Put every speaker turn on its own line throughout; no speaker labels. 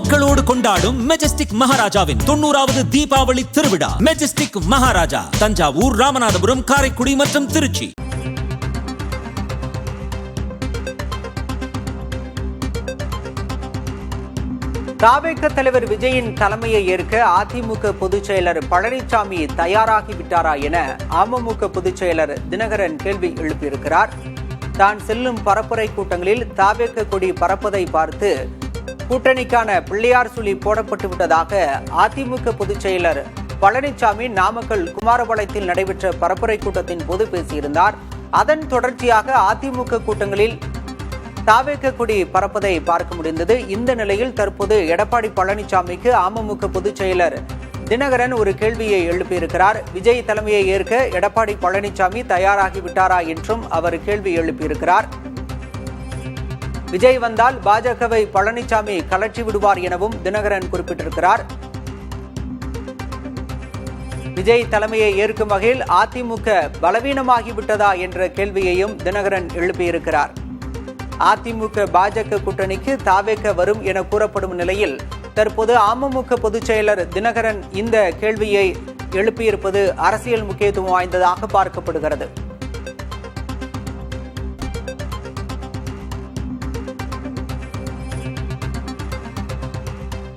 மக்களோடு கொண்டாடும் மெஜஸ்டிக் மகாராஜாவின் 90வது தீபாவளி திருவிழா. மெஜஸ்டிக் மகாராஜா தஞ்சாவூர், ராமநாதபுரம், காரைக்குடி மற்றும் திருச்சி.
தாவேக தலைவர் விஜயின் தலைமையை ஏற்க அதிமுக பொதுச் செயலர் பழனிசாமி தயாராகிவிட்டாரா என அமமுக பொதுச் செயலர் தினகரன் கேள்வி எழுப்பியிருக்கிறார். தான் செல்லும் பரப்புரை கூட்டங்களில் தாவேக கொடி பறப்பதை பார்த்து கூட்டணிக்கான பிள்ளையார் சுழி போடப்பட்டு விட்டதாக அதிமுக பொதுச் செயலர் பழனிசாமி நாமக்கல் குமாரபாளையத்தில் நடைபெற்ற பரப்புரை கூட்டத்தின் போது பேசியிருந்தார். அதன் தொடர்ச்சியாக அதிமுக கூட்டங்களில் தாவேக கொடி பறப்பதை பார்க்க முடிந்தது. இந்த நிலையில் தற்போது எடப்பாடி பழனிசாமிக்கு அமமுக பொதுச் செயலர் தினகரன் ஒரு கேள்வியை எழுப்பியிருக்கிறார். விஜய் தலைமையை ஏற்க எடப்பாடி பழனிசாமி தயாராகிவிட்டாரா என்றும் அவர் கேள்வி எழுப்பியிருக்கிறார். விஜய் வந்தால் பாஜகவை பழனிசாமி கலற்றி விடுவார் எனவும் தினகரன் குறிப்பிட்டிருக்கிறார். விஜய் தலைமையை ஏற்கும் வகையில் அதிமுக பலவீனமாகிவிட்டதா என்ற கேள்வியையும் தினகரன் எழுப்பியிருக்கிறார். அதிமுக பாஜக கூட்டணிக்கு தாவேக வரும் என கூறப்படும் நிலையில் தற்போது அமமுக பொதுச் செயலர் தினகரன் இந்த கேள்வியை எழுப்பியிருப்பது அரசியல் முக்கியத்துவம் வாய்ந்ததாக பார்க்கப்படுகிறது.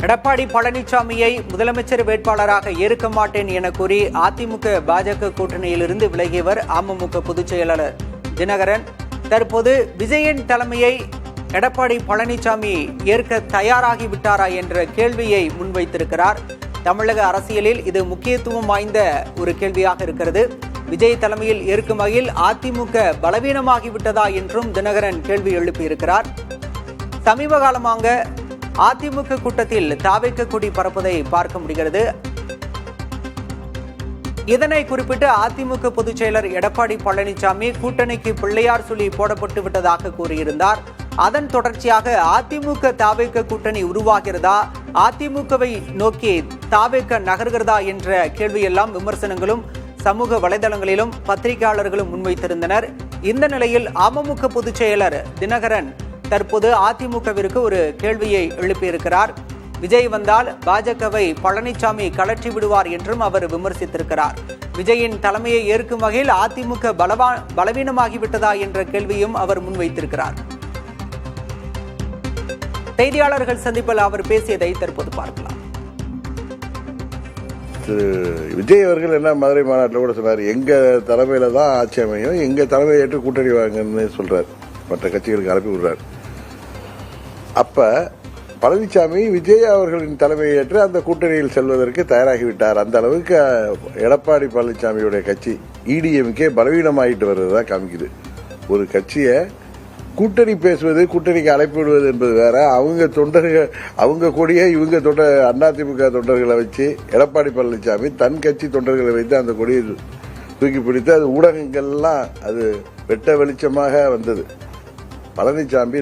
எடப்பாடி பழனிசாமியை முதலமைச்சர் வேட்பாளராக ஏற்க மாட்டேன் என கூறி அதிமுக பாஜக கூட்டணியிலிருந்து விலகியவர் அமமுக பொதுச் செயலாளர் தினகரன். தற்போது விஜயன் தலைமையை எடப்பாடி பழனிசாமி ஏற்க தயாராகிவிட்டாரா என்ற கேள்வியை முன்வைத்திருக்கிறார். தமிழக அரசியலில் இது முக்கியத்துவம் வாய்ந்த ஒரு கேள்வியாக இருக்கிறது. விஜய் தலைமையில் ஏற்கும் வகையில் அதிமுக பலவீனமாகிவிட்டதா என்றும் தினகரன் கேள்வி எழுப்பியிருக்கிறார். சமீப காலமாக அதிமுக கூட்டத்தில் தாவேக கொடி பறப்பதை பார்க்க முடிகிறது. இதனை குறிப்பிட்டு அதிமுக பொதுச் செயலர் எடப்பாடி பழனிசாமி கூட்டணிக்கு பிள்ளையார் சுழி போடப்பட்டு விட்டதாக கூறியிருந்தார். அதன் தொடர்ச்சியாக அதிமுக தாவேக கூட்டணி உருவாகிறதா, அதிமுகவை நோக்கி தாவேக நகர்கிறதா என்ற கேள்வியெல்லாம் விமர்சனங்களும் சமூக வலைதளங்களிலும் பத்திரிகையாளர்களும் முன்வைத்திருந்தனர். இந்த நிலையில் அமமுக பொதுச் செயலர் தினகரன் தற்போது அதிமுகவிற்கு ஒரு கேள்வியை எழுப்பியிருக்கிறார். விஜய் வந்தால் பாஜகவை பழனிசாமி கலற்றி விடுவார் என்றும் அவர் விமர்சித்திருக்கிறார். விஜயின் தலைமையை ஏற்கும் வகையில் அதிமுக பலவீனமாகிவிட்டதா என்ற கேள்வியும் அவர் முன்வைத்திருக்கிறார். செய்தியாளர்கள் சந்திப்பில் அவர் பேசியதை தற்போது பார்க்கலாம்.
விஜய் அவர்கள் என்ன மதுரை மாநாட்டில் கூட சொன்னார், எங்க தலைமையில தான் ஆட்சி அமையும், எங்க தலைமையை ஏற்று கூட்டணி வாங்கன்னு சொல்றாரு, மற்ற கட்சிகளுக்கு அனுப்பி விடுறாரு. அப்ப பழனிசாமி விஜய் அவர்களின் தலைமையை ஏற்று அந்த கூட்டணியில் செல்வதற்கு தயாராகிவிட்டார். அந்த அளவுக்கு எடப்பாடி பழனிசாமியுடைய கட்சி இடிஎம்கே பலவீனமாயிட்டு வர்றதுதான் காமிக்குது. ஒரு கட்சியை கூட்டணி பேசுவது, கூட்டணிக்கு அழைப்பு விடுவது என்பது வேற. அவங்க தொண்டர்கள், அவங்க கொடியை இவங்க அதிமுக தொண்டர்களை வச்சு எடப்பாடி பழனிசாமி தன் கட்சி தொண்டர்களை வைத்து அந்த கொடியை தூக்கி பிடித்து அது ஊடகங்கள்லாம் அது வெட்ட வெளிச்சமாக வந்தது. பழனிசாமி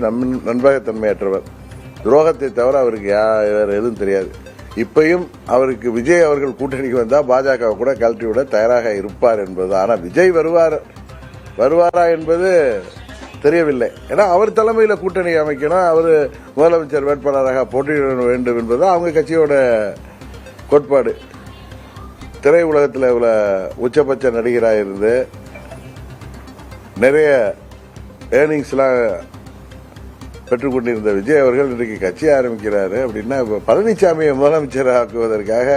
நண்பகத்தன்மையற்றவர், துரோகத்தை தவிர அவருக்கு வேற எதுவும் தெரியாது. இப்பயும் அவருக்கு விஜய் அவர்கள் கூட்டணிக்கு வந்தா பாஜக கூட கழட்டி விட தயாராக இருப்பார் என்பது. ஆனா விஜய் வருவாரா என்பது தெரியவில்லை. ஏன்னா அவர் தலைமையில கூட்டணி அமைக்கணும், அவர் முதலமைச்சர் வேட்பாளராக போட்டியிட வேண்டும் என்பது அவங்க கட்சியோட கோட்பாடு. திரை உலகத்தில் இவ்வளவு உச்சபட்ச நடிகராக இருந்து நிறைய ஏர்னிங்ஸ்லாம் பெற்றுக் கொண்டிருந்த விஜய் அவர்கள் இன்றைக்கு கட்சி ஆரம்பிக்கிறாரு அப்படின்னா பழனிசாமியை முதலமைச்சர் ஆக்குவதற்காக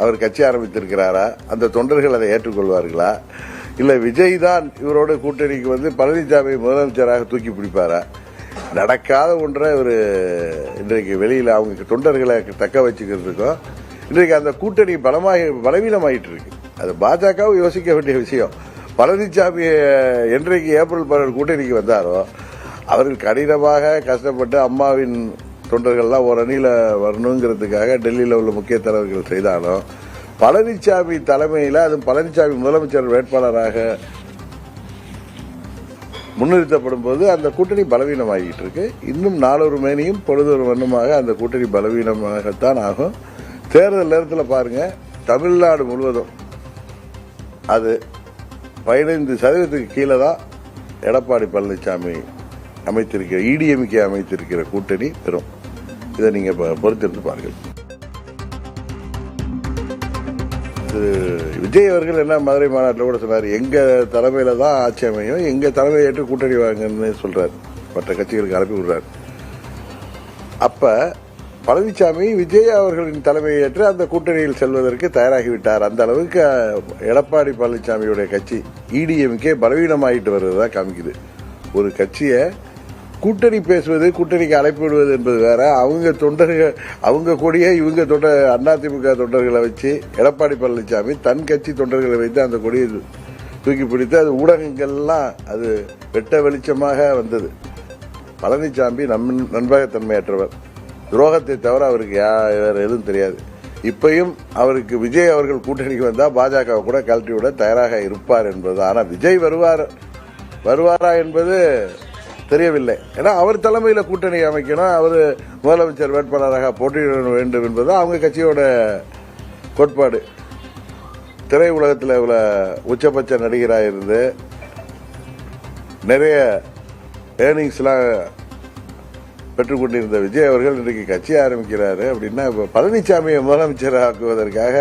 அவர் கட்சி ஆரம்பித்திருக்கிறாரா? அந்த தொண்டர்கள் அதை ஏற்றுக்கொள்வார்களா? இல்ல விஜய் தான் இவரோட கூட்டணிக்கு வந்து பழனிசாமி முதலமைச்சராக தூக்கி பிடிப்பாரா? நடக்காத ஒன்றை இவர் இன்றைக்கு வெளியில அவங்க தொண்டர்களை தக்க வச்சுக்கிறதுக்கும் இன்றைக்கு அந்த கூட்டணி பலவீனமாயிட்டு இருக்கு. அது பாஜகவும் யோசிக்க வேண்டிய விஷயம். பழனிசாமி என்றைக்கு ஏப்ரல் 12 கூட்டணிக்கு வந்தாரோ அவர்கள் கடினமாக கஷ்டப்பட்டு அம்மாவின் தொண்டர்கள்லாம் ஒரு அணியில வரணுங்கிறதுக்காக டெல்லியில் உள்ள முக்கிய தலைவர்கள் செய்தாலும் பழனிசாமி தலைமையில், அது பழனிசாமி முதலமைச்சர் வேட்பாளராக முன்னிறுத்தப்படும் போது அந்த கூட்டணி பலவீனமாகிட்டு இருக்கு. இன்னும் நாளொரு மேனியும் பொழுதொரு வண்ணமாக அந்த கூட்டணி பலவீனமாகத்தான் ஆகும். தேர்தல் நேரத்தில் பாருங்க, தமிழ்நாடு முழுவதும் அது 15% கீழே தான் எடப்பாடி பழனிசாமி அமைத்திருக்கிற இடிஎம்கே அமைத்திருக்கிற கூட்டணி பெறும். இதை நீங்க பொறுத்திருந்து பாருங்கள். விஜய் அவர்கள் என்ன மதுரை மாநாட்டில் கூட சொன்னார், எங்க தலைமையில தான் ஆட்சி அமையும், எங்க தலைமையை ஏற்று கூட்டணி வாங்கன்னு சொல்றாரு, மற்ற கட்சிகளுக்கு அனுப்பி விடுறாரு. அப்ப பழனிசாமி விஜய் அவர்களின் தலைமையை ஏற்று அந்த கூட்டணியில் செல்வதற்கு தயாராகிவிட்டார். அந்த அளவுக்கு எடப்பாடி பழனிசாமியுடைய கட்சி EDMK பலவீனமாயிட்டு வருவதா காமிக்குது. ஒரு கட்சியை கூட்டணி பேசுவது, கூட்டணிக்கு அழைப்பு விடுவது என்பது வேற. அவங்க தொண்டர்கள், அவங்க கொடியை இவங்க அதிமுக தொண்டர்களை வச்சு எடப்பாடி பழனிசாமி தன் கட்சி தொண்டர்களை வைத்து அந்த கொடியை தூக்கி பிடித்து அது ஊடகங்கள்லாம் அது வெட்ட வெளிச்சமாக வந்தது. பழனிசாமி நண்பகத்தன்மையற்றவர், துரோகத்தை தவிர அவருக்கு வேற எதுவும் தெரியாது. இப்பயும் அவருக்கு விஜய் அவர்கள் கூட்டணிக்கு வந்தா பாஜக கூட கழட்டி விட தயாராக இருப்பார் என்பது. ஆனா விஜய் வருவாரா என்பது தெரியவில்லை. ஏன்னா அவர் தலைமையில கூட்டணி அமைக்கணும், அவர் முதலமைச்சர் வேட்பாளராக போட்டியிட வேண்டும் என்பது அவங்க கட்சியோட கோட்பாடு. திரையுலகத்தில் இவ்வளவு உச்சபட்ச நடிகராக இருந்து நிறைய ஏர்னிங்ஸ்லாம் பெற்றுக்கொண்டிருந்த விஜய் அவர்கள் இன்றைக்கு கட்சி ஆரம்பிக்கிறாரு அப்படின்னா, பழனிசாமியை முதலமைச்சர் ஆக்குவதற்காக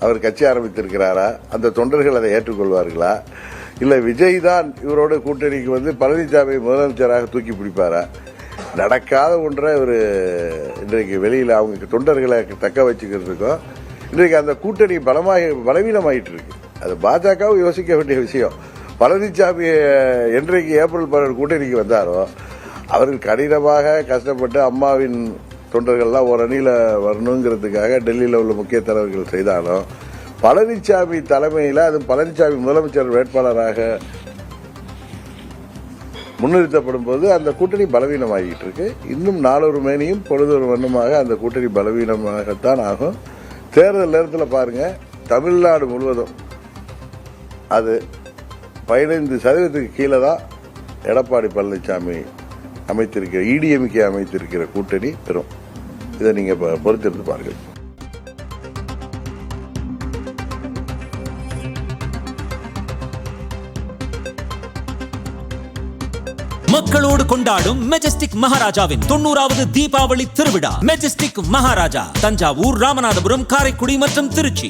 அவர் கட்சி ஆரம்பித்திருக்கிறாரா? அந்த தொண்டர்கள் அதை ஏற்றுக்கொள்வார்களா? இல்ல விஜய் தான் இவரோட கூட்டணிக்கு வந்து பழனிசாமி முதலமைச்சராக தூக்கி பிடிப்பாரா? நடக்காத ஒன்றை இவர் இன்றைக்கு வெளியில அவங்க தொண்டர்களை தக்க வச்சுக்கிறதுக்கும் இன்றைக்கு அந்த கூட்டணி பலவீனமாயிட்டு இருக்கு. அது பாஜகவும் யோசிக்க வேண்டிய விஷயம். பழனிசாமி என்றைக்கு ஏப்ரல் 12 கூட்டணிக்கு வந்தாரோ அவர்கள் கடினமாக கஷ்டப்பட்டு அம்மாவின் தொண்டர்கள்லாம் ஒரு அணியில வரணுங்கிறதுக்காக டெல்லியில் உள்ள முக்கிய தலைவர்கள் செய்தாலும் பழனிசாமி தலைமையில், அது பழனிசாமி முதலமைச்சர் வேட்பாளராக முன்னிறுத்தப்படும் போது அந்த கூட்டணி பலவீனமாகிட்டு இருக்கு. இன்னும் நாளொரு மேனியும் பொழுதொரு வண்ணமாக அந்த கூட்டணி பலவீனமாகத்தான் ஆகும். தேர்தல் நேரத்தில் பாருங்க, தமிழ்நாடு முழுவதும் அது 15% கீழே தான் எடப்பாடி பழனிசாமி அமைத்திருக்கிற EDMK அமைத்திருக்கிற கூட்டணி பெறும். இதை நீங்க பொறுத்திருந்து பாருங்கள்.
மக்களோடு கொண்டாடும் மெஜஸ்டிக் மகாராஜாவின் 90வது தீபாவளி திருவிழா. மெஜஸ்டிக் மகாராஜா தஞ்சாவூர், ராமநாதபுரம், காரைக்குடி மற்றும் திருச்சி.